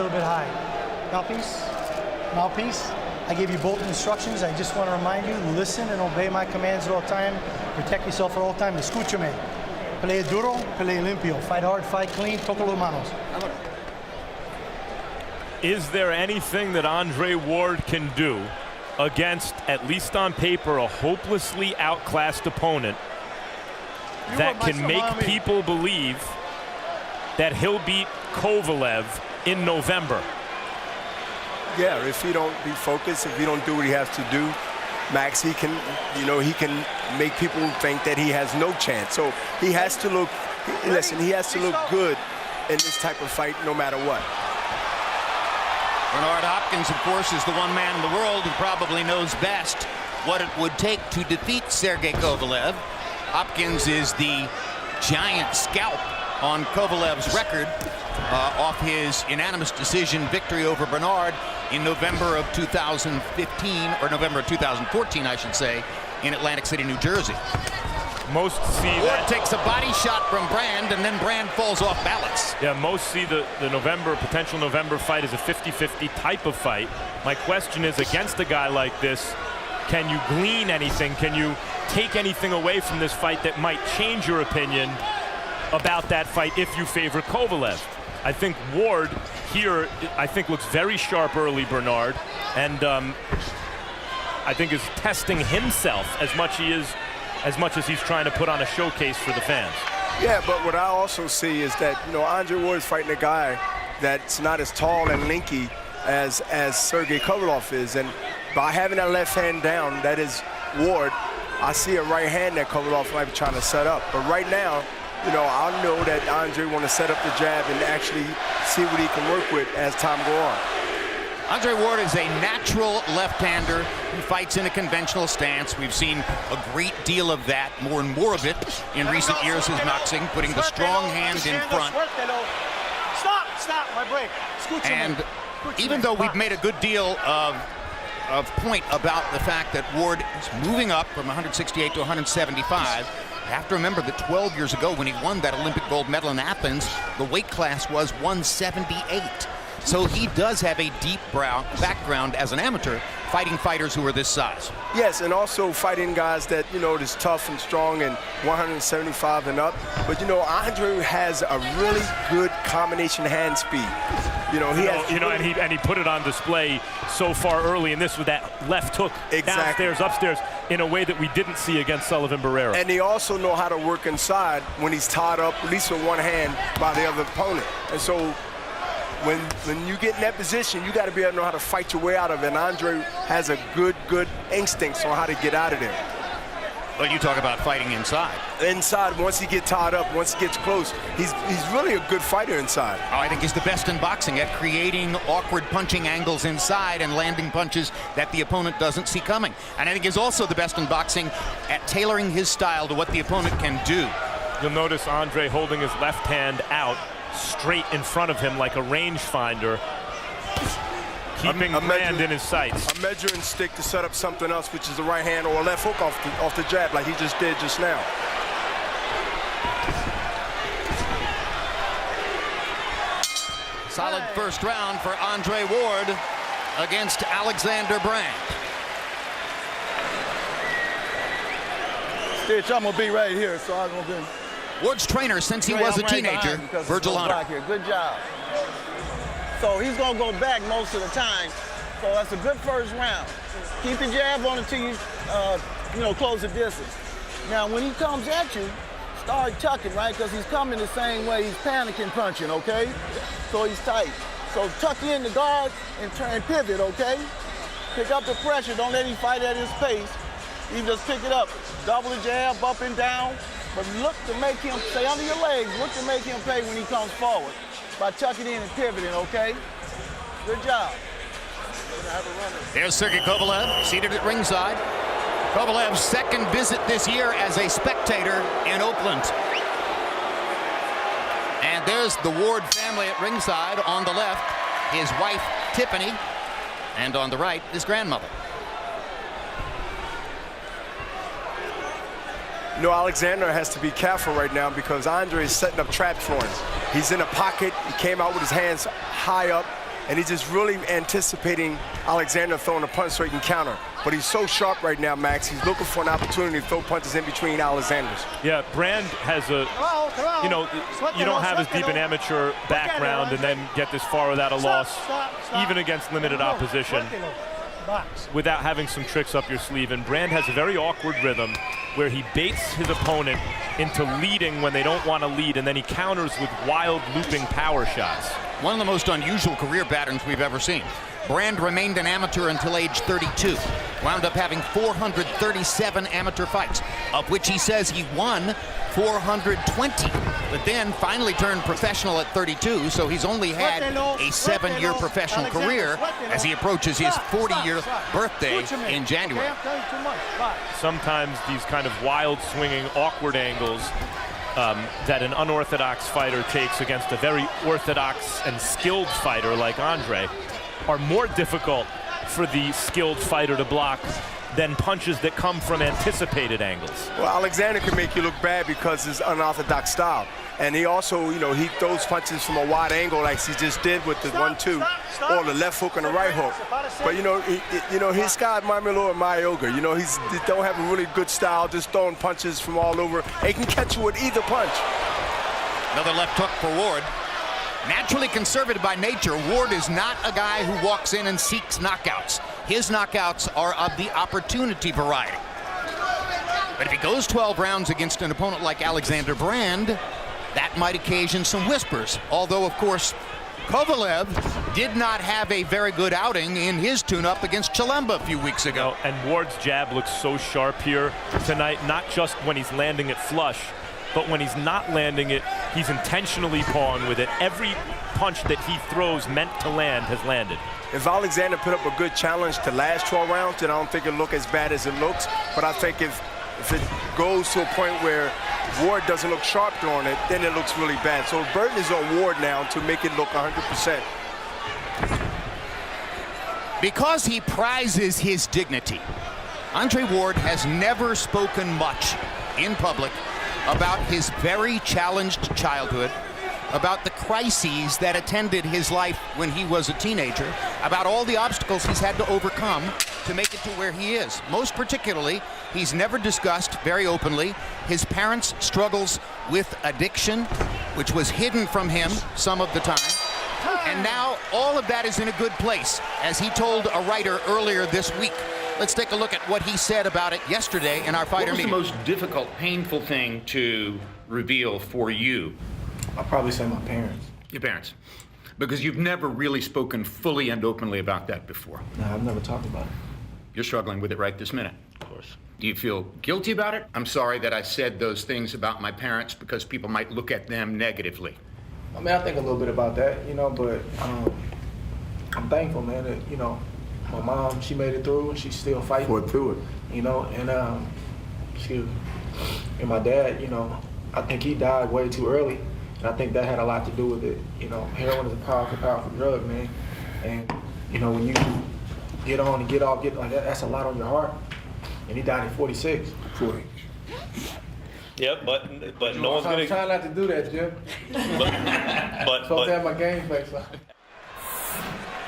A little bit high. Mouthpiece. Mouthpiece. I gave you both instructions. I just want to remind you, listen and obey my commands at all time. Protect yourself at all time. Escúchame. Pelea duro, pelea limpio. Fight hard, fight clean. Toca los manos. Is there anything that Andre Ward can do against, at least on paper, a hopelessly outclassed opponent that can make people believe that he'll beat Kovalev in November? Yeah, if he don't be focused, if he don't do what he has to do, Max, he can, he can make people think that he has no chance. So he has to look, listen, he has to look good in this type of fight no matter what. Bernard Hopkins, of course, is the one man in the world who probably knows best what it would take to defeat Sergey Kovalev. Hopkins is the giant scalp on Kovalev's record off his unanimous decision victory over Bernard in November of 2015, or November of 2014, I should say, in Atlantic City, New Jersey. Most see Ward that takes a body shot from Brand, and then Brand falls off balance. Yeah, most see the potential November fight as a 50-50 type of fight. My question is, against a guy like this, can you glean anything? Can you take anything away from this fight that might change your opinion about that fight if you favor Kovalev? I think Ward here, looks very sharp early, Bernard, and I think is testing himself as much as he's trying to put on a showcase for the fans. Yeah, but what I also see is that, Andre Ward is fighting a guy that's not as tall and lanky as Sergey Kovalev is, and by having that left hand down, that is Ward, I see a right hand that Kovalev might be trying to set up. But right now, I know that Andre want to set up the jab and actually see what he can work with as time go on. Andre Ward is a natural left-hander who fights in a conventional stance. We've seen a great deal of that, more and more of it, in recent years in boxing, putting the strong hand in front. Stop, my break. And even though we've made a good deal of point about the fact that Ward is moving up from 168 to 175, you have to remember that 12 years ago when he won that Olympic gold medal in Athens, the weight class was 178. So he does have a deep background as an amateur fighting fighters who are this size. Yes, and also fighting guys that, is tough and strong and 175 and up. But, Andre has a really good combination hand speed. And he put it on display so far early in this with that left hook downstairs, upstairs, in a way that we didn't see against Sullivan Barrera. And he also know how to work inside when he's tied up, at least with one hand, by the other opponent. And so when you get in that position, you got to be able to know how to fight your way out of it. And Andre has a good instincts on how to get out of there. But you talk about fighting inside. Inside, once he gets tied up, once he gets close, he's really a good fighter inside. Oh, I think he's the best in boxing at creating awkward punching angles inside and landing punches that the opponent doesn't see coming. And I think he's also the best in boxing at tailoring his style to what the opponent can do. You'll notice Andre holding his left hand out straight in front of him like a rangefinder, keeping Brand in his sights. A measuring stick to set up something else, which is the right hand or a left hook off the jab like he just did just now. Solid first round for Andre Ward against Alexander Brand. Stitch, I'm gonna be right here, so I'm gonna be. Ward's trainer since he was a teenager, Virgil Hunter. Good job. So he's gonna go back most of the time. So that's a good first round. Keep the jab on until you, close the distance. Now, when he comes at you, start tucking, right? Because he's coming the same way. He's panicking, punching, okay? So he's tight. So tuck in the guard and turn pivot, okay? Pick up the pressure. Don't let him fight at his pace. You just pick it up. Double the jab, up and down. But look to make him stay under your legs. Look to make him pay when he comes forward by tucking in and pivoting, okay? Good job. There's Sergey Kovalev, seated at ringside. Kovalev's second visit this year as a spectator in Oakland. And there's the Ward family at ringside. On the left, his wife, Tiffany, and on the right, his grandmother. Alexander has to be careful right now because Andre is setting up traps for him. He's in a pocket. He came out with his hands high up, and he's just really anticipating Alexander throwing a punch so he can counter. But he's so sharp right now, Max. He's looking for an opportunity to throw punches in between Alexander's. Yeah, Brand has a, you know, you don't have as deep an amateur background and then get this far without a loss, even against limited opposition, without having some tricks up your sleeve. And Brand has a very awkward rhythm where he baits his opponent into leading when they don't want to lead, and then he counters with wild looping power shots. One of the most unusual career patterns we've ever seen. Brand remained an amateur until age 32. Wound up having 437 amateur fights, of which he says he won 420, but then finally turned professional at 32, so he's only had a 7-year professional career as he approaches his 40-year birthday in January. Sometimes these kind of wild swinging, awkward angles that an unorthodox fighter takes against a very orthodox and skilled fighter like Andre are more difficult for the skilled fighter to block than punches that come from anticipated angles. Well, Alexander can make you look bad because his unorthodox style. And he also, you know, he throws punches from a wide angle like he just did with the 1-2 or the left hook and the right hook. But, you know, his guy remind me a little of Mayoga. You know, he don't have a really good style, just throwing punches from all over. He can catch you with either punch. Another left hook for Ward. Naturally conservative by nature, Ward is not a guy who walks in and seeks knockouts. His knockouts are of the opportunity variety. But if he goes 12 rounds against an opponent like Alexander Brand, that might occasion some whispers. Although, of course, Kovalev did not have a very good outing in his tune-up against Chilemba a few weeks ago. And Ward's jab looks so sharp here tonight, not just when he's landing it flush, but when he's not landing it, he's intentionally pawing with it. Every punch that he throws meant to land has landed. If Alexander put up a good challenge to last 12 rounds, then I don't think it'll look as bad as it looks. But I think if it goes to a point where Ward doesn't look sharp throwing it, then it looks really bad. So Burton is on Ward now to make it look 100%. Because he prizes his dignity, Andre Ward has never spoken much in public about his very challenged childhood, about the crises that attended his life when he was a teenager, about all the obstacles he's had to overcome to make it to where he is. Most particularly, he's never discussed very openly his parents' struggles with addiction, which was hidden from him some of the time. And now all of that is in a good place, as he told a writer earlier this week. Let's take a look at what he said about it yesterday in our fighter meeting. What was the most difficult, painful thing to reveal for you? I'll probably say my parents. Your parents. Because you've never really spoken fully and openly about that before. No, I've never talked about it. You're struggling with it right this minute. Of course. Do you feel guilty about it? I'm sorry that I said those things about my parents because people might look at them negatively. I mean, I think a little bit about that, you know, but I'm thankful, man, that, you know, my mom, she made it through and she's still fighting. Fought through it. You know, and and my dad, you know, I think he died way too early. And I think that had a lot to do with it. You know, heroin is a powerful, powerful drug, man. And, you know, when you get on and get off, like that, that's a lot on your heart. And he died at 46. 40. Yep, but no one's gonna. I'm trying not to do that, Jim. But Supposed to have my game face on.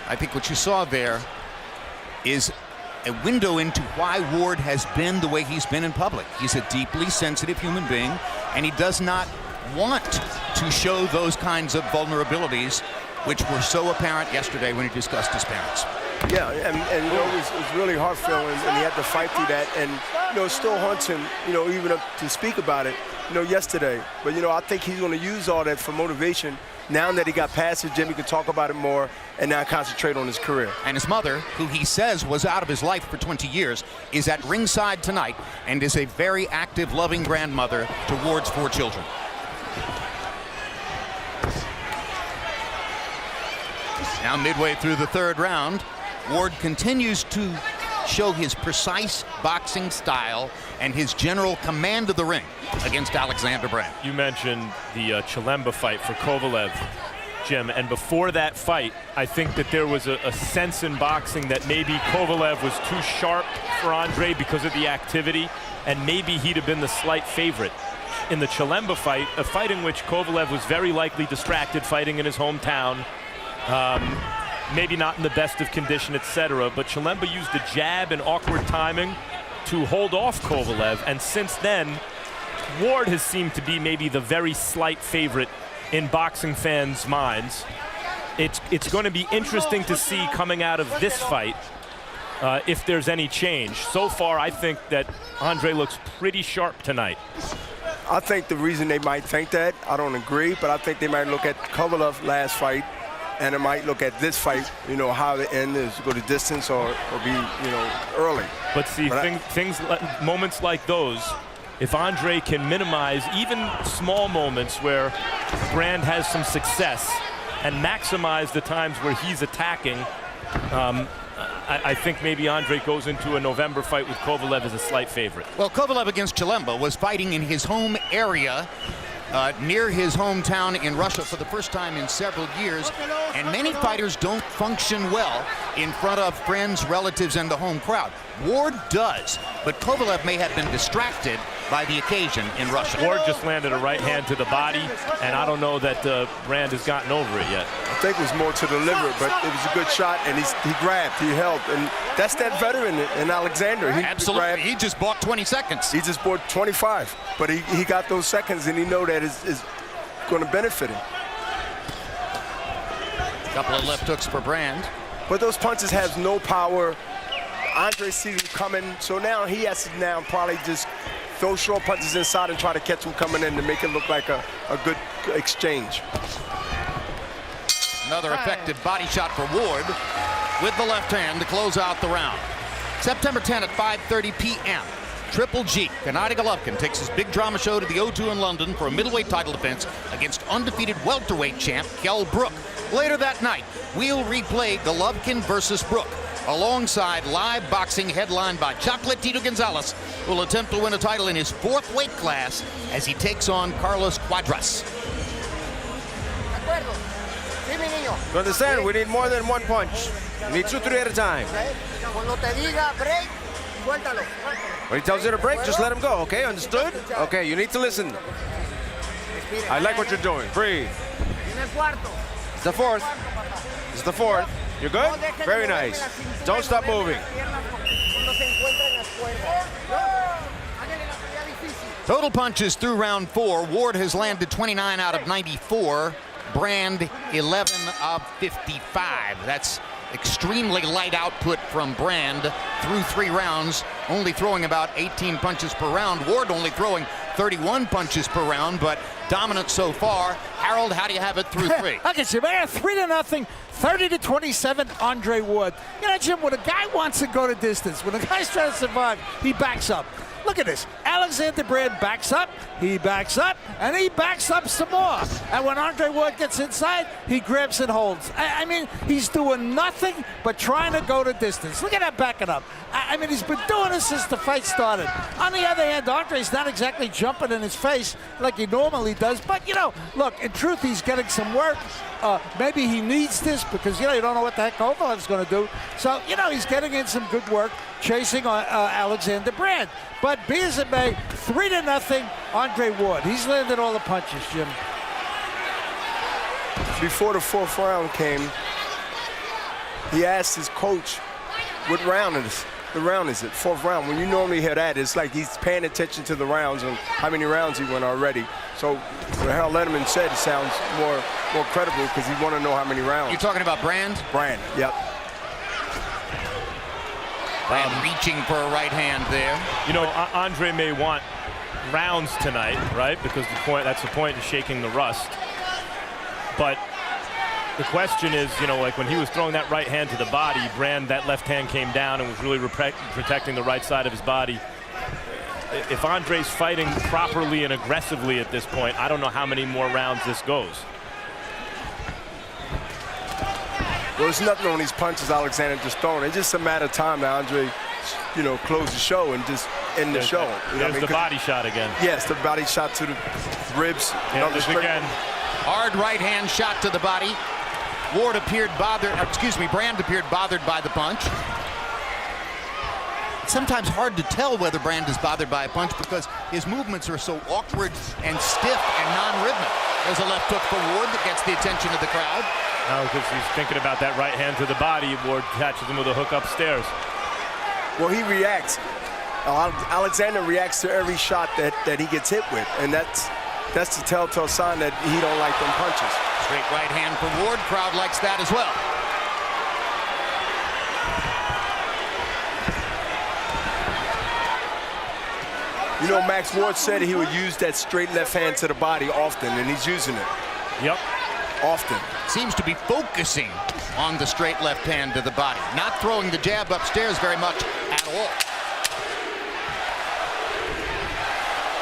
I think what you saw there is a window into why Ward has been the way he's been in public. He's a deeply sensitive human being, and he does not want to show those kinds of vulnerabilities, which were so apparent yesterday when he discussed his parents. Yeah, and you know, it was really heartfelt, and he had to fight through that, and you know, it still haunts him, you know, even up to speak about it, you know, yesterday. But you know, I think he's going to use all that for motivation. Now that he got past it, Jimmy can talk about it more, and now concentrate on his career. And his mother, who he says was out of his life for 20 years, is at ringside tonight and is a very active, loving grandmother to Ward's 4 children. Now midway through the 3rd round, Ward continues to show his precise boxing style and his general command of the ring against Alexander Brand. You mentioned the Chilemba fight for Kovalev, Jim, and before that fight, I think that there was a sense in boxing that maybe Kovalev was too sharp for Andre because of the activity, and maybe he'd have been the slight favorite. In the Chilemba fight, a fight in which Kovalev was very likely distracted fighting in his hometown, maybe not in the best of condition, etc. But Chilemba used a jab and awkward timing to hold off Kovalev, and since then, Ward has seemed to be maybe the very slight favorite in boxing fans' minds. It's going to be interesting to see coming out of this fight if there's any change. So far, I think that Andre looks pretty sharp tonight. I think the reason they might think that, I don't agree, but I think they might look at Kovalev last fight, and it might look at this fight, you know, how the end is, go to distance or be, you know, early. But see, moments like those, if Andre can minimize even small moments where Brand has some success and maximize the times where he's attacking, I think maybe Andre goes into a November fight with Kovalev as a slight favorite. Well, Kovalev against Chilemba was fighting in his home area, near his hometown in Russia for the first time in several years, and many fighters don't function well in front of friends, relatives, and the home crowd. Ward does, but Kovalev may have been distracted by the occasion in Russia. Ward just landed a right hand to the body, and I don't know that Brand has gotten over it yet. I think it was more to the liver, but it was a good shot, and he grabbed, he held, and that's that veteran in Oleksandr. Absolutely, grabbed, he just bought 20 seconds. He just bought 25, but he got those seconds, and he know that is going to benefit him. Couple of left hooks for Brand. But those punches have no power. Andre sees him coming, so now he has to now probably just throw short punches inside and try to catch him coming in to make it look like a good exchange. Another effective body shot for Ward with the left hand to close out the round. September 10 at 5:30 p.m. Triple G, Gennady Golovkin takes his big drama show to the O2 in London for a middleweight title defense against undefeated welterweight champ Kell Brook. Later that night, we'll replay Golovkin versus Brook, alongside live boxing headlined by Chocolatito Gonzalez, who will attempt to win a title in his 4th weight class as he takes on Carlos Cuadras. You understand? We need more than one punch. We need 2, 3 at a time. When he tells you to break, just let him go, okay? Understood? Okay, you need to listen. I like what you're doing. Breathe. It's the 4th. It's the 4th. You're good? Very nice. Don't stop moving. Total punches through round 4. Ward has landed 29 out of 94. Brand 11 of 55. That's extremely light output from Brand through 3 rounds, only throwing about 18 punches per round. Ward only throwing 31 punches per round, but dominant so far. Harold, how do you have it through 3? Okay, Jim, 3-0, 30-27, Andre Ward. You know, Jim, when a guy wants to go to distance, when a guy's trying to survive, he backs up. Look at this. Oleksandr Brand backs up, and he backs up some more. And when Andre Ward gets inside, he grabs and holds. I mean, he's doing nothing but trying to go to distance. Look at that backing up. I mean, he's been doing this since the fight started. On the other hand, Andre's not exactly jumping in his face like he normally does. But, you know, look, in truth, he's getting some work. Maybe he needs this because, you know, you don't know what the heck Kovalev's going to do. So, you know, he's getting in some good work chasing Oleksandr Brand. But be as it may, 3-0, Andre Ward. He's landed all the punches, Jim. Before the 4th round came, he asked his coach, what round is the round is it? 4th round. When you normally hear that, it's like he's paying attention to the rounds and how many rounds he went already. So what Harold Letterman said, it sounds more credible because he want to know how many rounds. You're talking about Brand? Brand, yep. Brand reaching for a right hand there. You know, Andre may want rounds tonight, right? Because that's the point of shaking the rust. But the question is, you know, like when he was throwing that right hand to the body, Brand, that left hand came down and was really protecting the right side of his body. If Andre's fighting properly and aggressively at this point, I don't know how many more rounds this goes. Well, there's nothing on these punches Oleksandr just throwing. It's just a matter of time that Andre, you know, close the show and just end the show. You know there's the body shot again. Yes, the body shot to the ribs. Yeah, again. Hard right hand shot to the body. Ward appeared bothered, Brand appeared bothered by the punch. It's sometimes hard to tell whether Brand is bothered by a punch because his movements are so awkward and stiff and non-rhythmic. There's a left hook for Ward that gets the attention of the crowd. No, because he's thinking about that right hand to the body. Ward catches him with a hook upstairs. Well, he reacts. Alexander reacts to every shot that he gets hit with, and that's the telltale sign that he don't like them punches. Straight right hand for Ward. Crowd likes that as well. You know, Max Ward said he would use that straight left hand to the body often, and he's using it. Yep. Often. Seems to be focusing on the straight left hand to the body. Not throwing the jab upstairs very much at all.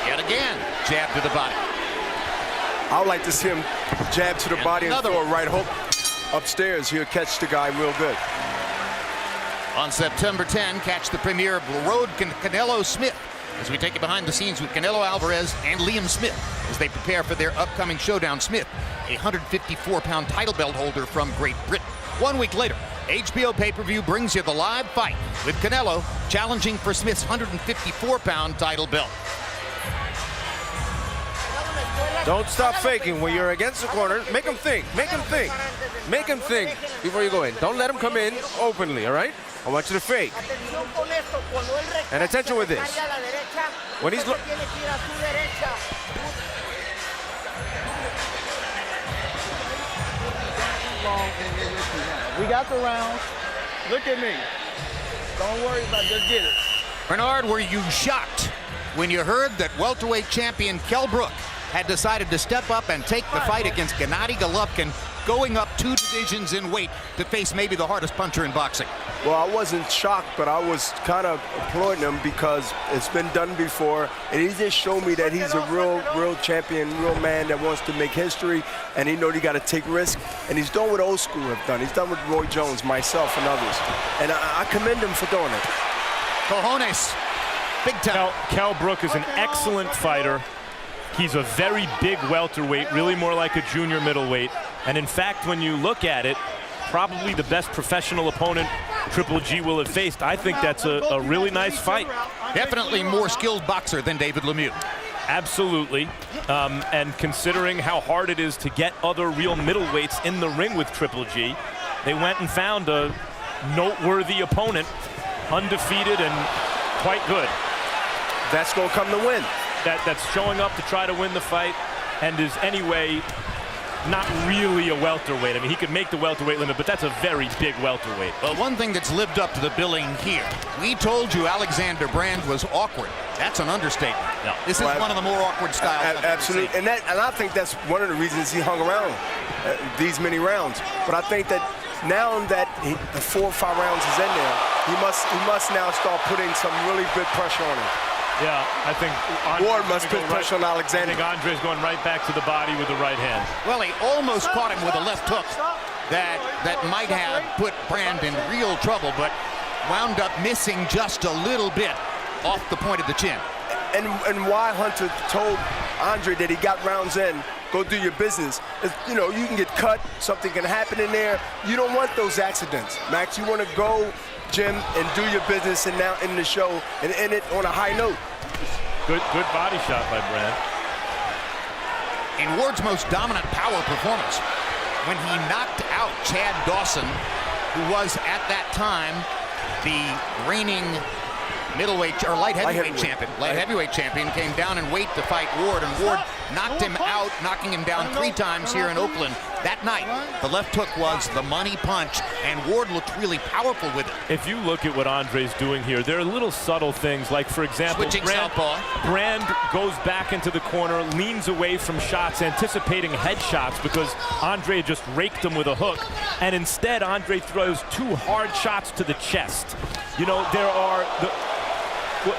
Yet again, jab to the body. I would like to see him jab to the body and throw a right hook upstairs. He'll catch the guy real good. On September 10, catch the premiere of Road Canelo Smith as we take it behind the scenes with Canelo Alvarez and Liam Smith as they prepare for their upcoming showdown. Smith, a 154-pound title belt holder from Great Britain. 1 week later, HBO pay-per-view brings you the live fight with Canelo challenging for Smith's 154-pound title belt. Don't stop faking when you're against the corner. Make him think. Make him think. Make him think before you go in. Don't let him come in openly, all right? I want you to fake. And attention with this. When he's We got the rounds. Look at me. Don't worry about it. Just get it. Bernard, were you shocked when you heard that welterweight champion Kell Brook had decided to step up and take the fight against Gennady Golovkin, going up 2 divisions in weight to face maybe the hardest puncher in boxing? Well, I wasn't shocked, but I was kind of applauding him because it's been done before, and he just showed me that he's a real champion, real man that wants to make history, and he knows he got to take risks, and he's done what old school have done. He's done with Roy Jones, myself, and others, and I commend him for doing it. Cojones, big time. Kell Brook is an excellent fighter. He's a very big welterweight, really more like a junior middleweight. And in fact, when you look at it, probably the best professional opponent Triple G will have faced. I think that's a really nice fight. Definitely more skilled boxer than David Lemieux. Absolutely. And considering how hard it is to get other real middleweights in the ring with Triple G, they went and found a noteworthy opponent, undefeated and quite good. That's going to come to win. That's showing up to try to win the fight and is anyway not really a welterweight. I mean, he could make the welterweight limit, but that's a very big welterweight. Well, one thing that's lived up to the billing here, we told you Alexander Brand was awkward. That's an understatement. No. This is one of the more awkward styles. Absolutely, and I think that's one of the reasons he hung around these many rounds. But I think that now that the 4 or 5 rounds is in there, he must now start putting some really good pressure on him. Yeah, I think Ward must put pressure on Alexander. I think Andre's going right back to the body with the right hand. Well, he almost caught him with a left hook that might have put Brand in real trouble, but wound up missing just a little bit off the point of the chin. And why Hunter told Andre that he got rounds in, go do your business. You know, you can get cut, something can happen in there. You don't want those accidents, Max. You want to go, Jim, and do your business and now end the show and end it on a high note. Good body shot by Brand. In Ward's most dominant power performance, when he knocked out Chad Dawson, who was at that time the reigning middleweight or light heavyweight champion. Light heavyweight champion came down in weight to fight Ward, and Ward knocked him out, knocking him down 3 times here in Oakland. That night, the left hook was the money punch, and Ward looked really powerful with it. If you look at what Andre's doing here, there are little subtle things, like, for example, Brand goes back into the corner, leans away from shots, anticipating headshots because Andre just raked him with a hook, and instead Andre throws 2 hard shots to the chest. You know,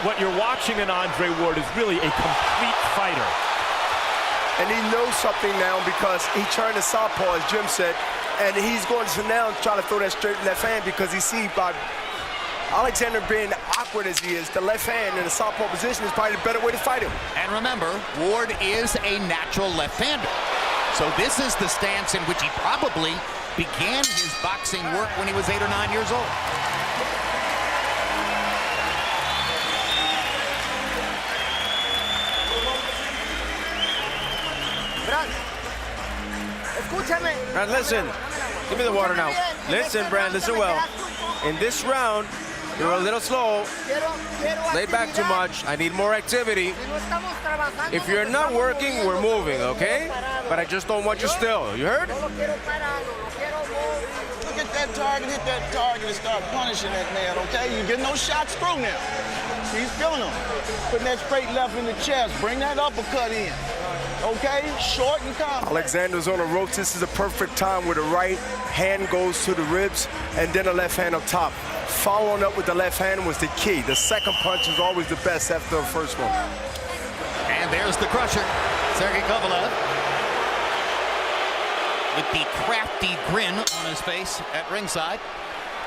what you're watching in Andre Ward is really a complete fighter. And he knows something now because he turned to southpaw, as Jim said, and he's going to now try to throw that straight left hand because he sees by Alexander being awkward as he is, the left hand in the southpaw position is probably the better way to fight him. And remember, Ward is a natural left-hander. So this is the stance in which he probably began his boxing work when he was 8 or 9 years old. Brad, listen. Give me the water now. Listen, Brand, listen well. In this round, you're a little slow. Laid back too much. I need more activity. If you're not working, we're moving, okay? But I just don't want you still. You heard? Look at that target, hit that target, and start punishing that man, okay? You get no shots through now. He's feeling them. Putting that straight left in the chest. Bring that uppercut in. Okay? Short and calm. Alexander's on the ropes. This is a perfect time where the right hand goes to the ribs and then the left hand up top. Following up with the left hand was the key. The second punch is always the best after the first one. And there's the crusher, Sergey Kovalev, with the crafty grin on his face at ringside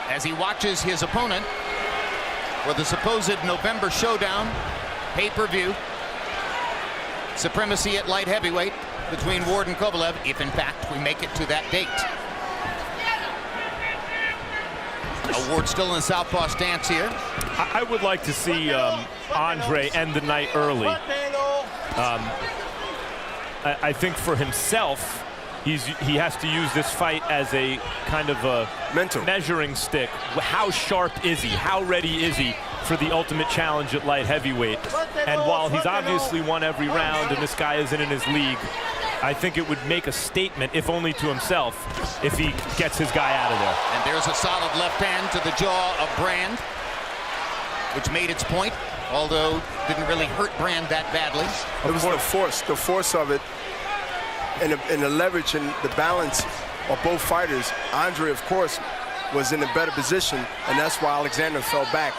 as he watches his opponent for the supposed November showdown pay-per-view. Supremacy at light heavyweight between Ward and Kovalev, if in fact we make it to that date. Ward still in southpaw stance here. I would like to see Andre end the night early. I think for himself, he has to use this fight as a kind of a mental measuring stick. How sharp is he? How ready is he for the ultimate challenge at light heavyweight? And while he's obviously won every round and this guy isn't in his league, I think it would make a statement, if only to himself, if he gets his guy out of there. And there's a solid left hand to the jaw of Brand, which made its point, although didn't really hurt Brand that badly. It was the force of it, and the leverage and the balance of both fighters. Andre, of course, was in a better position, and that's why Alexander fell back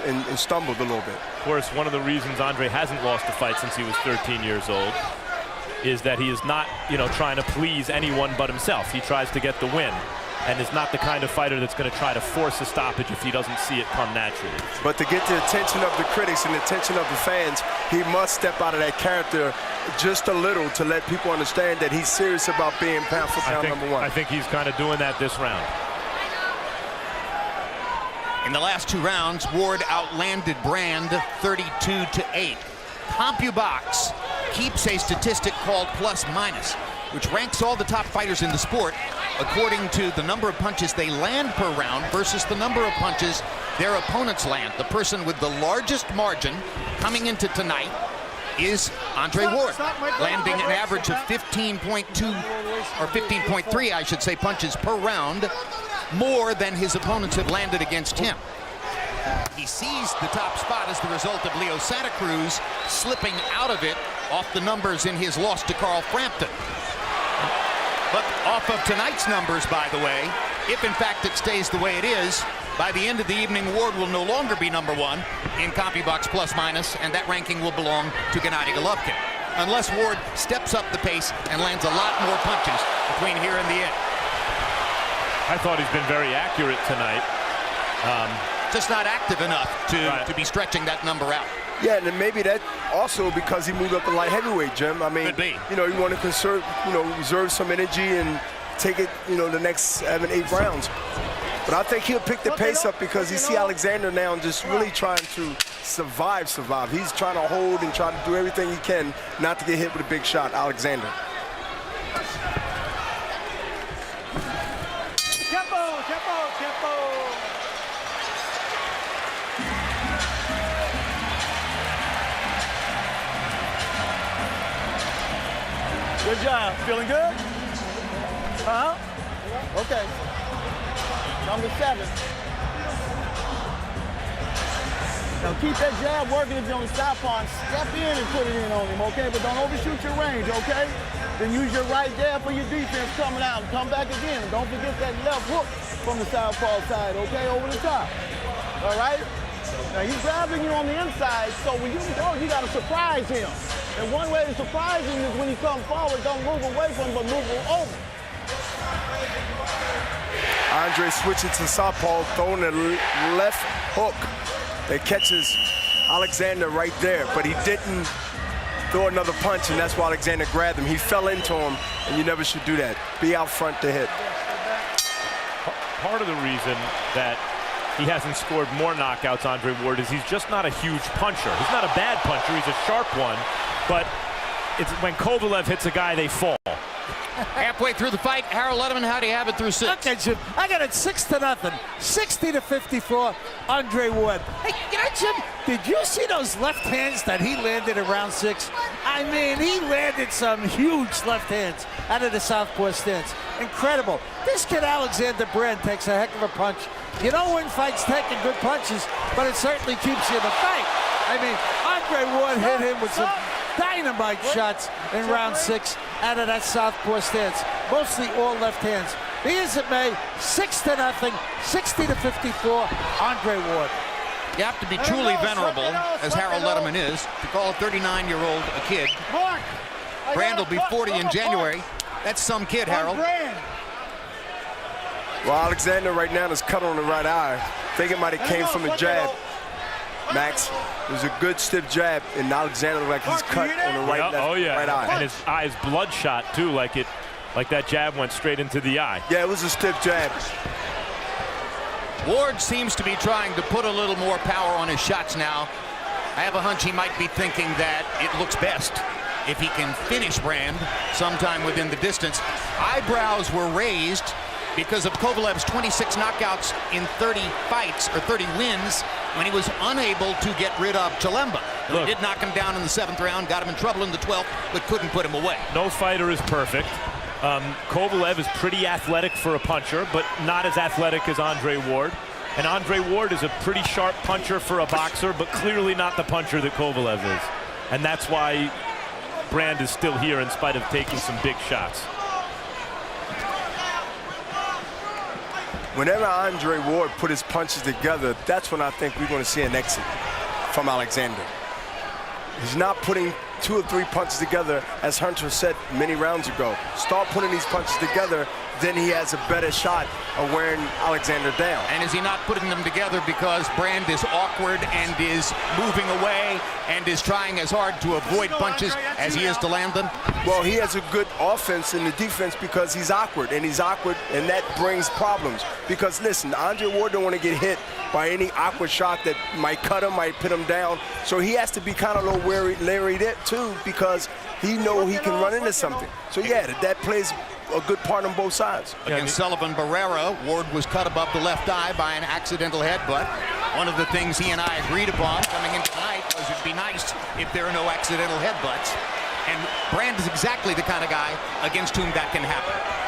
and stumbled a little bit. Of course, one of the reasons Andre hasn't lost a fight since he was 13 years old is that he is not, trying to please anyone but himself. He tries to get the win, and is not the kind of fighter that's going to try to force a stoppage if he doesn't see it come naturally. But to get the attention of the critics and the attention of the fans, he must step out of that character just a little to let people understand that he's serious about being pound for pound number one. I think he's kind of doing that this round. In the last two rounds, Ward outlanded Brand 32-8. CompuBox keeps a statistic called plus minus, which ranks all the top fighters in the sport according to the number of punches they land per round versus the number of punches their opponents land. The person with the largest margin coming into tonight is Andre Ward, landing an average of 15.2 or 15.3, I should say, punches per round, more than his opponents have landed against him. He seized the top spot as the result of Leo Santa Cruz slipping out of it off the numbers in his loss to Carl Frampton. But off of tonight's numbers, by the way, if in fact it stays the way it is, by the end of the evening, Ward will no longer be number one in CompuBox plus minus, and that ranking will belong to Gennady Golovkin, unless Ward steps up the pace and lands a lot more punches between here and the end. I thought he's been very accurate tonight. Just not active enough to be stretching that number out. Yeah, and then maybe that also because he moved up to light heavyweight, Jim. I mean, could be. You want to conserve, reserve some energy and take it, the next 7-8 rounds. But I think he'll pick the pace up because you see Alexander now just really trying to survive. He's trying to hold and try to do everything he can not to get hit with a big shot, Alexander. Good job. Feeling good? Huh? Okay. Number 7. Now keep that jab working if you're on the southpaw and step in and put it in on him, okay? But don't overshoot your range, okay? Then use your right jab for your defense coming out and come back again. And don't forget that left hook from the southpaw side, okay? Over the top. All right? Now he's grabbing you on the inside, so when you go, you gotta surprise him. And one way to surprise him is when he comes forward, don't move away from him, but move over. Andre switching to southpaw, throwing a left hook that catches Alexander right there, but he didn't throw another punch, and that's why Alexander grabbed him. He fell into him, and you never should do that. Be out front to hit. Part of the reason that he hasn't scored more knockouts, Andre Ward, is he's just not a huge puncher. He's not a bad puncher, he's a sharp one, but it's when Kovalev hits a guy, they fall. Halfway through the fight, Harold Letterman, how do you have it through 6? Okay, Jim, I got it 6-0, 60-54, Andre Ward. Hey, you know, Jim, did you see those left hands that he landed in round 6? I mean, he landed some huge left hands out of the southpaw stance. Incredible. This kid, Alexander Brand, takes a heck of a punch. You don't win fights taking good punches, but it certainly keeps you in the fight. I mean, Andre Ward hit him with some dynamite shots in round 6 out of that southpaw stance. Mostly all left hands. Be as it may, 6-0, 60-54, Andre Ward. You have to be truly venerable, as Harold Letterman is, to call a 39-year-old a kid. Brand will be 40 in January. That's some kid, Harold. Well, Alexander right now is cut on the right eye. I think it might have came from a jab. Max, it was a good stiff jab, and Alexander looked like he's cut on the right eye. And his eye is bloodshot too, like that jab went straight into the eye. Yeah, it was a stiff jab. Ward seems to be trying to put a little more power on his shots now. I have a hunch he might be thinking that it looks best if he can finish Brand sometime within the distance. Eyebrows were raised because of Kovalev's 26 knockouts in 30 fights, or 30 wins, when he was unable to get rid of Chilemba. He did knock him down in the 7th round, got him in trouble in the 12th, but couldn't put him away. No fighter is perfect. Kovalev is pretty athletic for a puncher, but not as athletic as Andre Ward. And Andre Ward is a pretty sharp puncher for a boxer, but clearly not the puncher that Kovalev is. And that's why Brand is still here in spite of taking some big shots. Whenever Andre Ward put his punches together, that's when I think we're going to see an exit from Alexander. He's not putting 2 or 3 punches together, as Hunter said many rounds ago. Start putting these punches together, then he has a better shot of wearing Alexander down. And is he not putting them together because Brand is awkward and is moving away and is trying as hard to avoid punches as he is to land them? Well, he has a good offense in the defense because he's awkward, and that brings problems. Because listen, Andre Ward don't want to get hit by any awkward shot that might cut him, might put him down. So he has to be kind of a little leery there too, because he know he can run into something. So yeah, that plays a good part on both sides. Against Sullivan Barrera, Ward was cut above the left eye by an accidental headbutt. One of the things he and I agreed upon coming in tonight was it'd be nice if there are no accidental headbutts. And Brand is exactly the kind of guy against whom that can happen.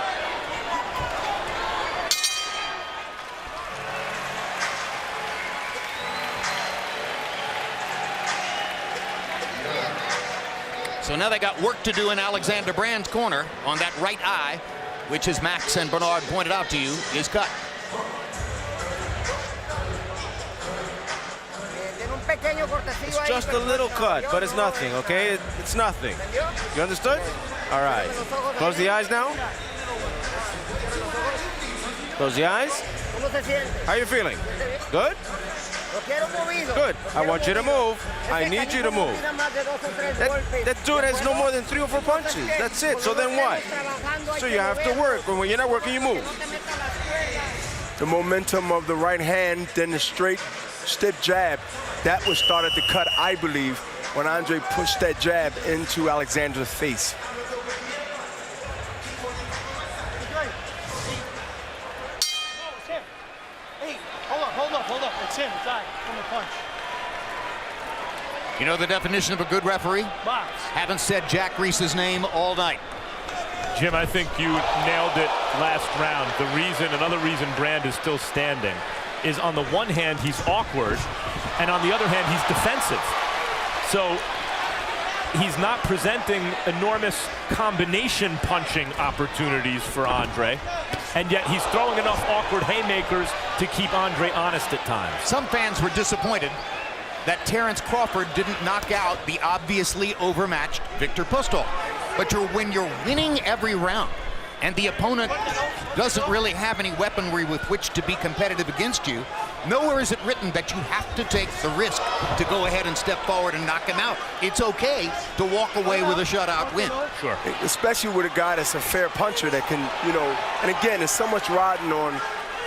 So now they got work to do in Alexander Brand's corner on that right eye, which, as Max and Bernard pointed out to you, is cut. It's just a little cut, but it's nothing, okay? It's nothing. You understood? All right. Close the eyes now. Close the eyes. How are you feeling? Good? Good. I want you to move. I need you to move. That dude has no more than 3 or 4 punches. That's it. So then what? So you have to work. When you're not working, you move. The momentum of the right hand, then the straight, stiff jab, that was started to cut, I believe, when Andre pushed that jab into Alexander's face. Hold up. It's him. It's I. From the punch. You know the definition of a good referee? Box. Haven't said Jack Reese's name all night. Jim, I think you nailed it last round. Another reason Brand is still standing is, on the one hand, he's awkward, and on the other hand, he's defensive. So he's not presenting enormous combination punching opportunities for Andre, and yet he's throwing enough awkward haymakers to keep Andre honest at times. Some fans were disappointed that Terrence Crawford didn't knock out the obviously overmatched Victor Postol. But when you're winning every round and the opponent doesn't really have any weaponry with which to be competitive against you, nowhere is it written that you have to take the risk to go ahead and step forward and knock him out. It's okay to walk away with a shutout win. Sure. Especially with a guy that's a fair puncher that can, and again, there's so much riding on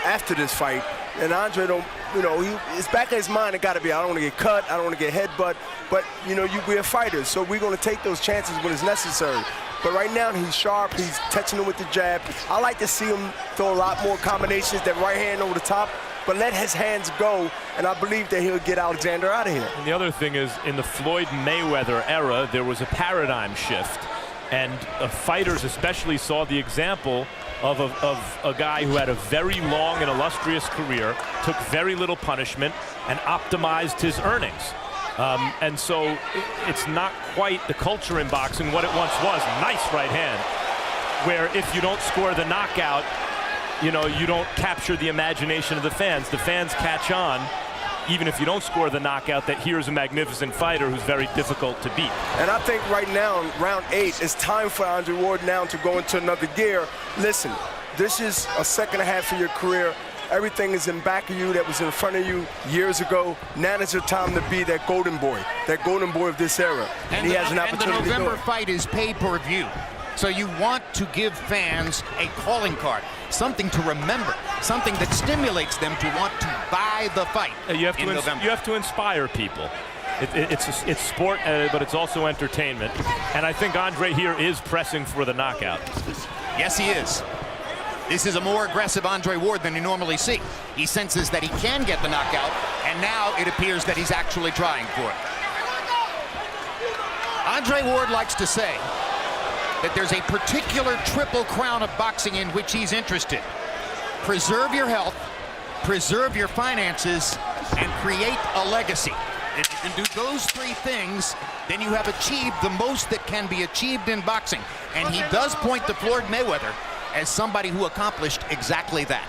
after this fight. And Andre it's back in his mind, it got to be, I don't want to get cut, I don't want to get headbutt, but, we're fighters, so we're going to take those chances when it's necessary. But right now, he's sharp. He's touching him with the jab. I like to see him throw a lot more combinations, that right hand over the top, but let his hands go, and I believe that he'll get Alexander out of here. And the other thing is, in the Floyd-Mayweather era, there was a paradigm shift, and fighters especially saw the example of a guy who had a very long and illustrious career, took very little punishment, and optimized his earnings. And so it's not quite the culture in boxing what it once was. Nice right hand, where if you don't score the knockout, you know, you don't capture the imagination of the fans. The fans catch on, even if you don't score the knockout, that here's a magnificent fighter who's very difficult to beat. And I think right now, in round 8, it's time for Andre Ward now to go into another gear. Listen, this is a second half of your career. Everything is in back of you that was in front of you years ago. Now is your time to be that golden boy of this era. And he has an opportunity to do it. And the November fight is pay-per-view. So you want to give fans a calling card, something to remember, something that stimulates them to want to buy the fight you have in November. You have to inspire people. It's sport, but it's also entertainment. And I think Andre here is pressing for the knockout. Yes, he is. This is a more aggressive Andre Ward than you normally see. He senses that he can get the knockout, and now it appears that he's actually trying for it. Andre Ward likes to say that there's a particular triple crown of boxing in which he's interested. Preserve your health, preserve your finances, and create a legacy. If you can do those 3 things, then you have achieved the most that can be achieved in boxing. And he does point to Floyd Mayweather as somebody who accomplished exactly that.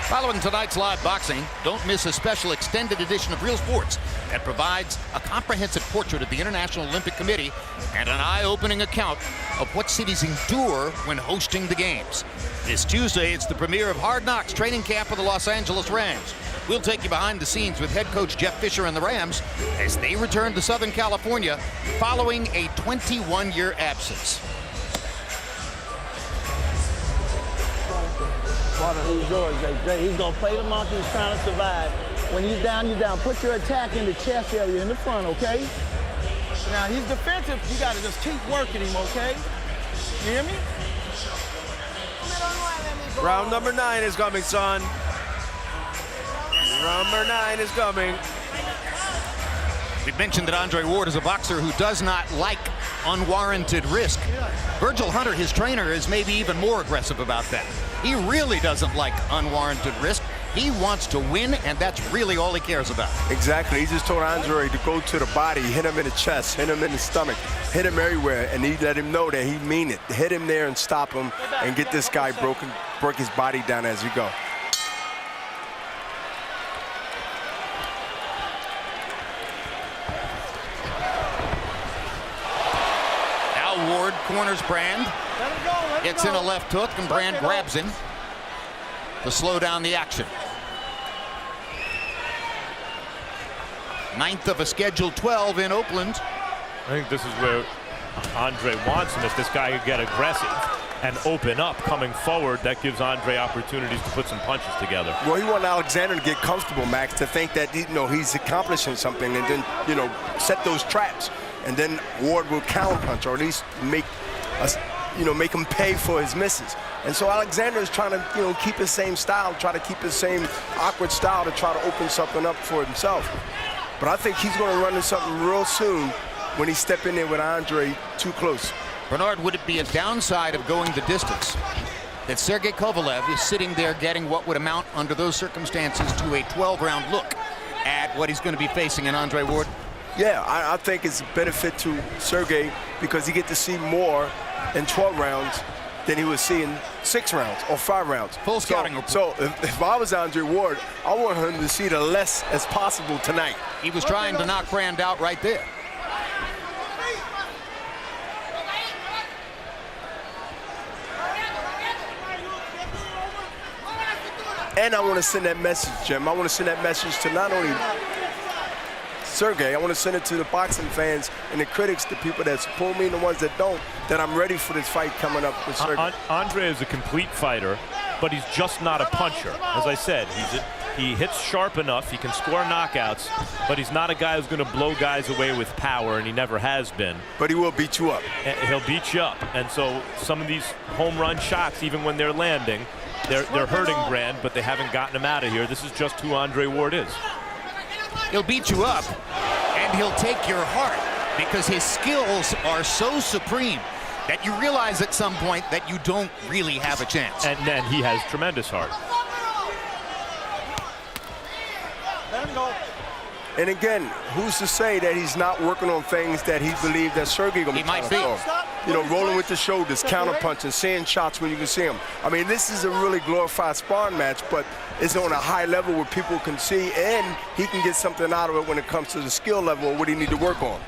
Following tonight's live boxing, don't miss a special extended edition of Real Sports that provides a comprehensive portrait of the International Olympic Committee and an eye-opening account of what cities endure when hosting the games. This Tuesday, it's the premiere of Hard Knocks training camp for the Los Angeles Rams. We'll take you behind the scenes with head coach Jeff Fisher and the Rams as they return to Southern California following a 21-year absence. He's yours, Jay. He's going to play the monkey. He's trying to survive. When he's down, you're down. Put your attack in the chest area in the front, okay? Now, he's defensive. You got to just keep working him, okay? You hear me? Round number 9 is coming, son. Round number 9 is coming. We've mentioned that Andre Ward is a boxer who does not like unwarranted risk. Virgil Hunter, his trainer, is maybe even more aggressive about that. He really doesn't like unwarranted risk. He wants to win, and that's really all he cares about. Exactly. He just told Andre to go to the body, hit him in the chest, hit him in the stomach, hit him everywhere, and he let him know that he mean it. Hit him there and stop him and get this guy break his body down as you go. Now Ward corners Brand. Gets in a left hook, and Brand grabs him to slow down the action. 9th of a scheduled 12 in Oakland. I think this is where Andre wants him. If this guy could get aggressive and open up coming forward, that gives Andre opportunities to put some punches together. Well, he wanted Alexander to get comfortable, Max, to think that he's accomplishing something, and then set those traps, and then Ward will counterpunch, or at least make him pay for his misses. And so Alexander is trying to keep his same style, try to keep his same awkward style to try to open something up for himself. But I think he's going to run into something real soon when he step in there with Andre too close. Bernard, would it be a downside of going the distance that Sergey Kovalev is sitting there getting what would amount under those circumstances to a 12-round look at what he's going to be facing in Andre Ward? Yeah, I think it's a benefit to Sergey because he get to see more in 12 rounds than he would see in 6 rounds or 5 rounds. Full scouting report. So if I was Andre Ward, I want him to see the less as possible tonight. He was trying to knock Brand out right there. And I want to send that message, Jim. I want to send that message to not only Sergey, I want to send it to the boxing fans and the critics, the people that support me and the ones that don't, that I'm ready for this fight coming up with Sergey. Andre is a complete fighter, but he's just not a puncher. As I said, He hits sharp enough. He can score knockouts, but he's not a guy who's going to blow guys away with power, and he never has been. But he will beat you up. And he'll beat you up. And so some of these home run shots, even when they're landing, they're hurting Brand, but they haven't gotten him out of here. This is just who Andre Ward is. He'll beat you up, and he'll take your heart because his skills are so supreme that you realize at some point that you don't really have a chance. And then he has tremendous heart. Let him go. And again, who's to say that he's not working on things that he believed that Sergey gonna be He might trying be. to throw? You know, rolling with the shoulders, counterpunching, seeing shots when you can see them. I mean, this is a really glorified sparring match, but it's on a high level where people can see, and he can get something out of it when it comes to the skill level of what he need to work on.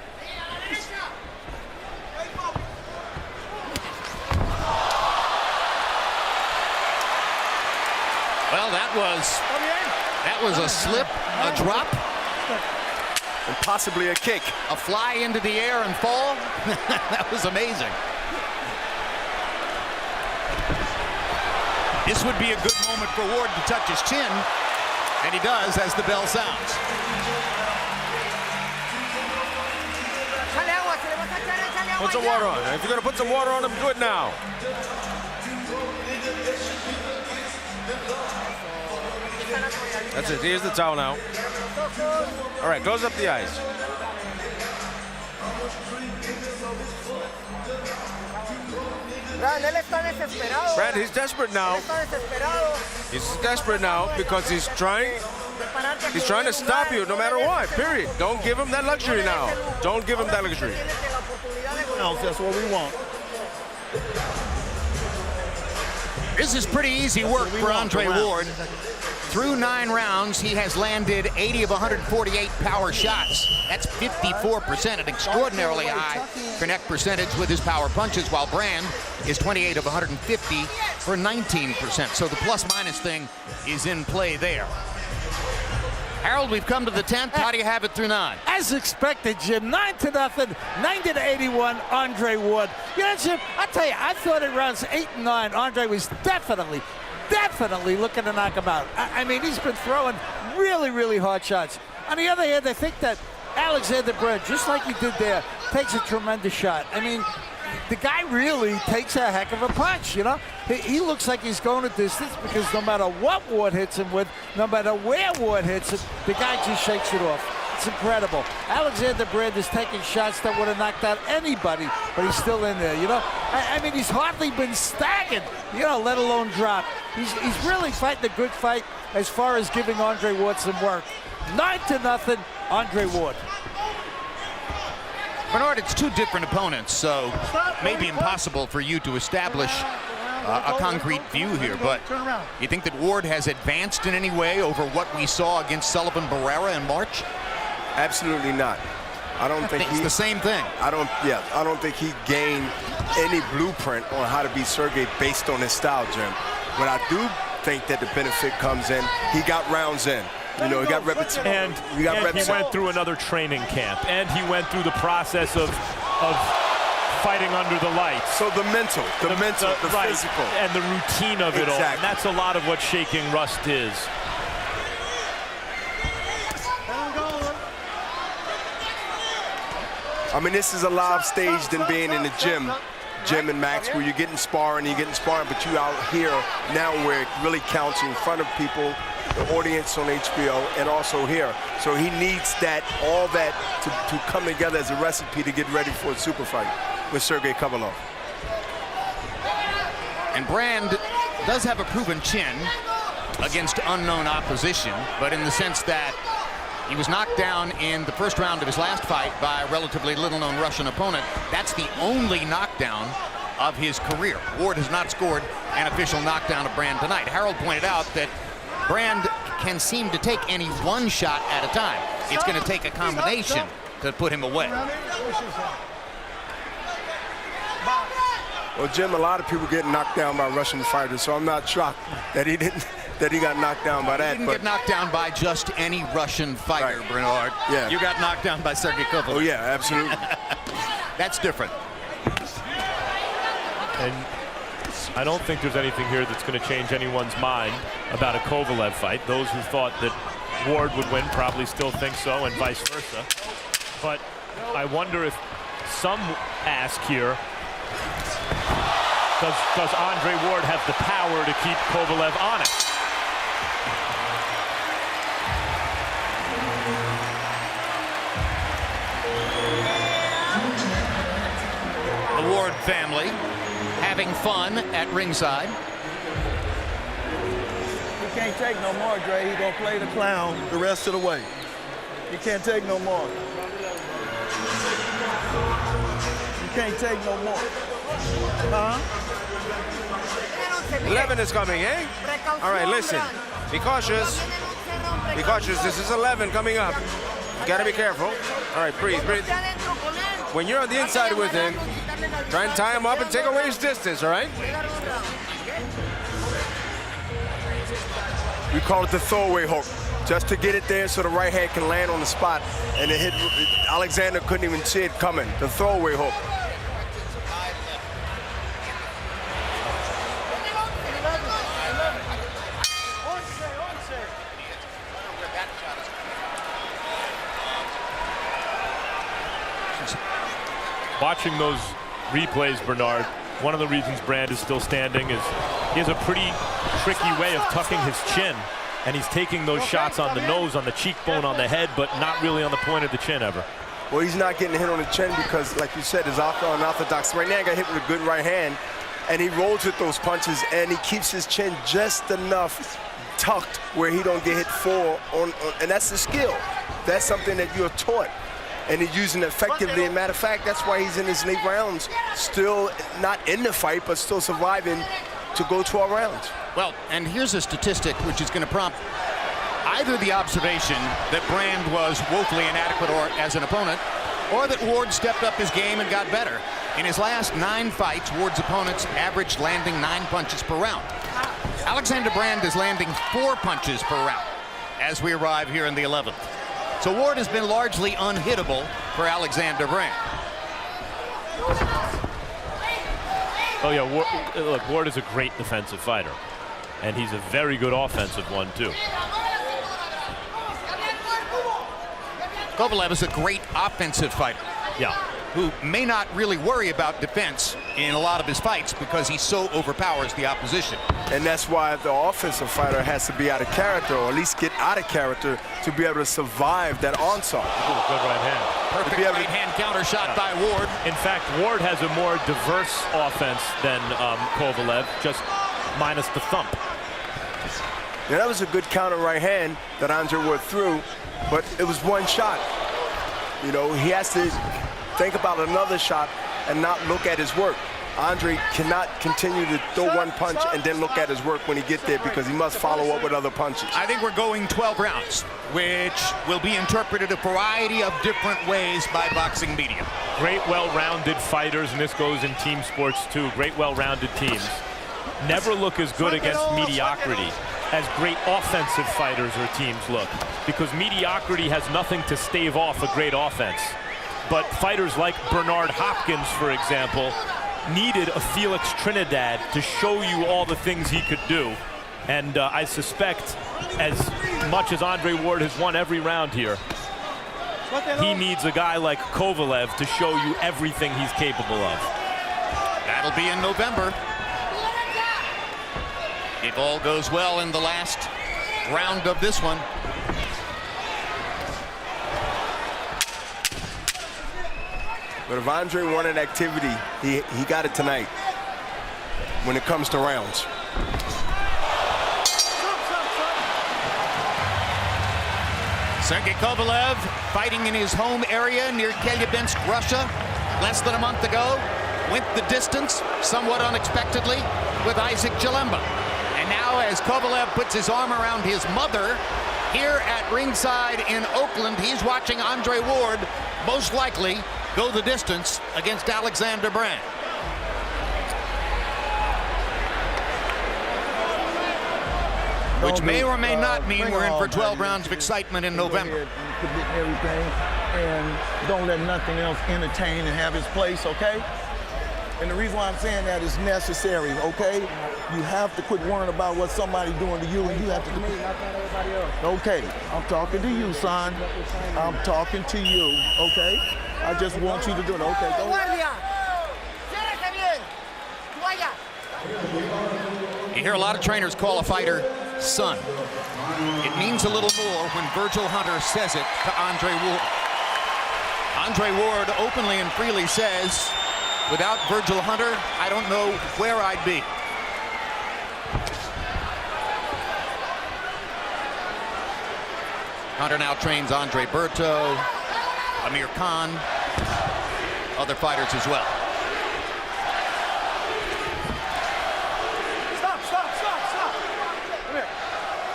Well, that was a slip, a drop, and possibly a kick. a fly into the air and fall. That was amazing. This would be a good moment for Ward to touch his chin, and he does as the bell sounds. Put some water on. If you're going to put some water on him, do it now. That's it. Here's the towel now. All right, close up the eyes. Brad, he's desperate now. He's desperate now because he's trying to stop you no matter what, period. Don't give him that luxury now. Don't give him that luxury. No, that's what we want. This is pretty easy work for Andre Ward. Through 9 rounds, he has landed 80 of 148 power shots. That's 54%, an extraordinarily high connect percentage with his power punches, while Brand is 28 of 150 for 19%. So the plus-minus thing is in play there. Harold, we've come to the 10th. How do you have it through 9? As expected, Jim, 9-0, 90-81, Andre Ward. You know, Jim, I tell you, I thought in rounds 8 and 9, Andre was definitely looking to knock him out. I mean, he's been throwing really, really hard shots. On the other hand, I think that Alexander Brand, just like he did there, takes a tremendous shot. I mean, the guy really takes a heck of a punch, you know? He looks like he's going a distance because no matter what Ward hits him with, no matter where Ward hits him, the guy just shakes it off. It's incredible. Alexander Brand is taking shots that would have knocked out anybody, but he's still in there, you know? I mean, he's hardly been staggered, you know, let alone dropped. He's really fighting a good fight as far as giving Andre Ward some work. 9-0, Andre Ward. Bernard, it's 2 different opponents, so it may be impossible for you to establish a concrete view here, but you think that Ward has advanced in any way over what we saw against Sullivan Barrera in March? Absolutely not. I don't think it's the same thing. I don't think he gained any blueprint on how to beat Sergey based on his style, Jim. But I do think that the benefit comes in. He got rounds in. You know, he got repetition. And he went through another training camp, and he went through the process of fighting under the lights. So the mental, the physical. And the routine of it all. And that's a lot of what shaking rust is. I mean, this is a live stage than being in the gym and Max, where you're getting sparring, but you out here now where it really counts in front of people, the audience on HBO, and also here. So he needs all that to come together as a recipe to get ready for a super fight with Sergey Kovalev. And Brand does have a proven chin against unknown opposition, but in the sense that he was knocked down in the first round of his last fight by a relatively little-known Russian opponent. That's the only knockdown of his career. Ward has not scored an official knockdown of Brand tonight. Harold pointed out that Brand can seem to take any one shot at a time. It's going to take a combination to put him away. Well, Jim, a lot of people get knocked down by Russian fighters, so I'm not shocked that he got knocked down by that. He didn't get knocked down by just any Russian fighter, right. Bernard. Yeah. You got knocked down by Sergey Kovalev. Oh, yeah, absolutely. That's different. And I don't think there's anything here that's going to change anyone's mind about a Kovalev fight. Those who thought that Ward would win probably still think so, and vice versa. But I wonder if some ask here, does Andre Ward have the power to keep Kovalev honest? The Ward family having fun at ringside. He can't take no more, Dre. He's gonna play the clown the rest of the way. He can't take no more. He can't take no more. Huh? 11 is coming, eh? All right, listen. Be cautious. Be cautious. This is 11 coming up. You gotta be careful. All right, breathe, breathe. When you're on the inside with him, try and tie him up and take away his distance, all right? We call it the throwaway hook, just to get it there so the right hand can land on the spot. And it hit, Alexander couldn't even see it coming, the throwaway hook. Watching those replays, Bernard, one of the reasons Brand is still standing is he has a pretty tricky way of tucking his chin, and he's taking those shots on the nose, on the cheekbone, on the head, but not really on the point of the chin ever. Well, he's not getting hit on the chin because, like you said, is unorthodox. Right now, he got hit with a good right hand, and he rolls with those punches, and he keeps his chin just enough tucked where he don't get hit full on, and that's the skill. That's something that you're taught. And he's using it effectively. As a matter of fact, that's why he's in his late rounds, still not in the fight, but still surviving to go 12 rounds. Well, and here's a statistic which is going to prompt either the observation that Brand was woefully inadequate or as an opponent, or that Ward stepped up his game and got better. In his last 9 fights, Ward's opponents averaged landing 9 punches per round. Alexander Brand is landing 4 punches per round as we arrive here in the 11th. So Ward has been largely unhittable for Alexander Brand. Oh yeah, look, Ward is a great defensive fighter, and he's a very good offensive one too. Kovalev is a great offensive fighter. Yeah. Who may not really worry about defense in a lot of his fights because he so overpowers the opposition. And that's why the offensive fighter has to be out of character, or at least get out of character to be able to survive that onslaught. Good right hand. Perfect right hand counter shot by Ward. In fact, Ward has a more diverse offense than Kovalev, just minus the thump. Yeah, that was a good counter right hand that Andre Ward threw, but it was one shot. You know, he has to think about another shot and not look at his work. Andre cannot continue to throw one punch and then look at his work when he gets there, because he must follow up with other punches. I think we're going 12 rounds, which will be interpreted a variety of different ways by boxing media. Great, well-rounded fighters, and this goes in team sports too. Great, well-rounded teams never look as good against mediocrity as great offensive fighters or teams look, because mediocrity has nothing to stave off a great offense. But fighters like Bernard Hopkins, for example, needed a Felix Trinidad to show you all the things he could do. And I suspect, as much as Andre Ward has won every round here, he needs a guy like Kovalev to show you everything he's capable of. That'll be in November. If all goes well in the last round of this one. But if Andre wanted activity, he got it tonight when it comes to rounds. Sergey Kovalev fighting in his home area near Chelyabinsk, Russia, less than a month ago. Went the distance, somewhat unexpectedly, with Isaac Jalemba. And now as Kovalev puts his arm around his mother here at ringside in Oakland, he's watching Andre Ward most likely go the distance against Alexander Brand. Which may or may not mean we're in for 12 rounds of excitement in November. Everything, and don't let nothing else entertain and have its place, okay? And the reason why I'm saying that is necessary, okay? You have to quit worrying about what somebody's doing to you, and you have to. Okay, I'm talking to you, son. I'm talking to you, okay? I just want you to do it. Okay, go ahead. You hear a lot of trainers call a fighter son. It means a little more when Virgil Hunter says it to Andre Ward. Andre Ward openly and freely says, without Virgil Hunter, I don't know where I'd be. Hunter now trains Andre Berto, Amir Khan, other fighters as well.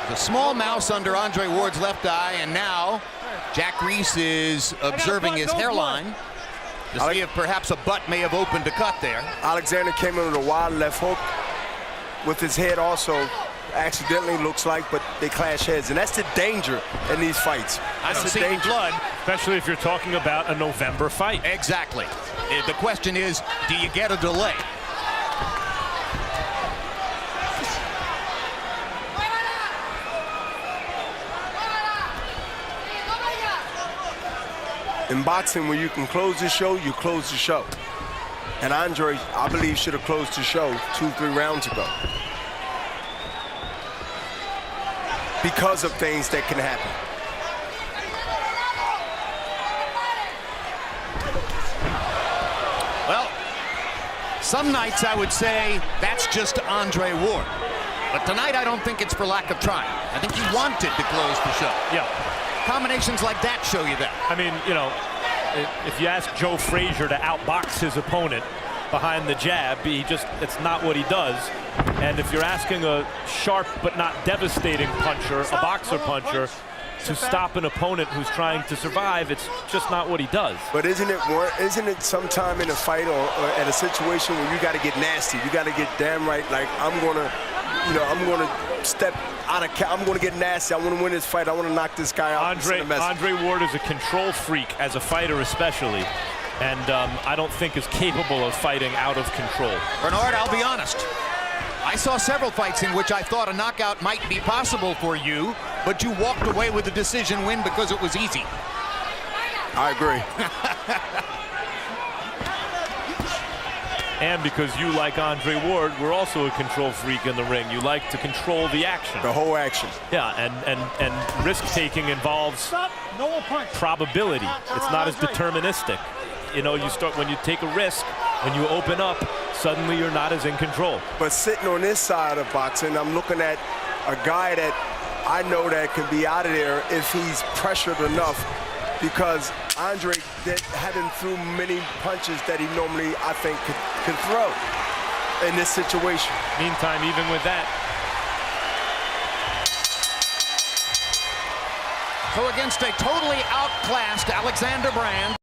The small mouse under Andre Ward's left eye, and now Jack Reese is observing his hairline to see if perhaps a butt may have opened to cut there. Oleksandr came in with a wild left hook with his head also accidentally, looks like, but they clash heads, and that's the danger in these fights. I That's don't the see any danger. blood. Especially if you're talking about a November fight. Exactly. The question is, do you get a delay? In boxing, when you can close the show, you close the show. And Andre, I believe, should have closed the show 2-3 rounds ago. Because of things that can happen. Well, some nights I would say that's just Andre Ward. But tonight I don't think it's for lack of trying. I think he wanted to close the show. Yeah. Combinations like that show you that. I mean, you know, if you ask Joe Frazier to outbox his opponent behind the jab, it's not what he does. And if you're asking a sharp but not devastating puncher, a boxer puncher, to stop an opponent who's trying to survive, it's just not what he does. But isn't it sometime in a fight or at a situation where you got to get nasty? You got to get damn right, like, I'm going to step out of I'm going to get nasty. I want to win this fight. I want to knock this guy out. Andre Ward is a control freak as a fighter especially, and I don't think is capable of fighting out of control. Bernard, I'll be honest. I saw several fights in which I thought a knockout might be possible for you, but you walked away with a decision win because it was easy. I agree. And because you, like Andre Ward, were also a control freak in the ring. You like to control the action. The whole action. Yeah, and risk-taking involves probability. It's not as deterministic. You know, when you take a risk, when you open up, suddenly you're not as in control. But sitting on this side of boxing, I'm looking at a guy that I know that can be out of there if he's pressured enough, because Andre hadn't threw many punches that he normally, I think, could throw in this situation. Meantime, even with that. So against a totally outclassed Alexander Brand,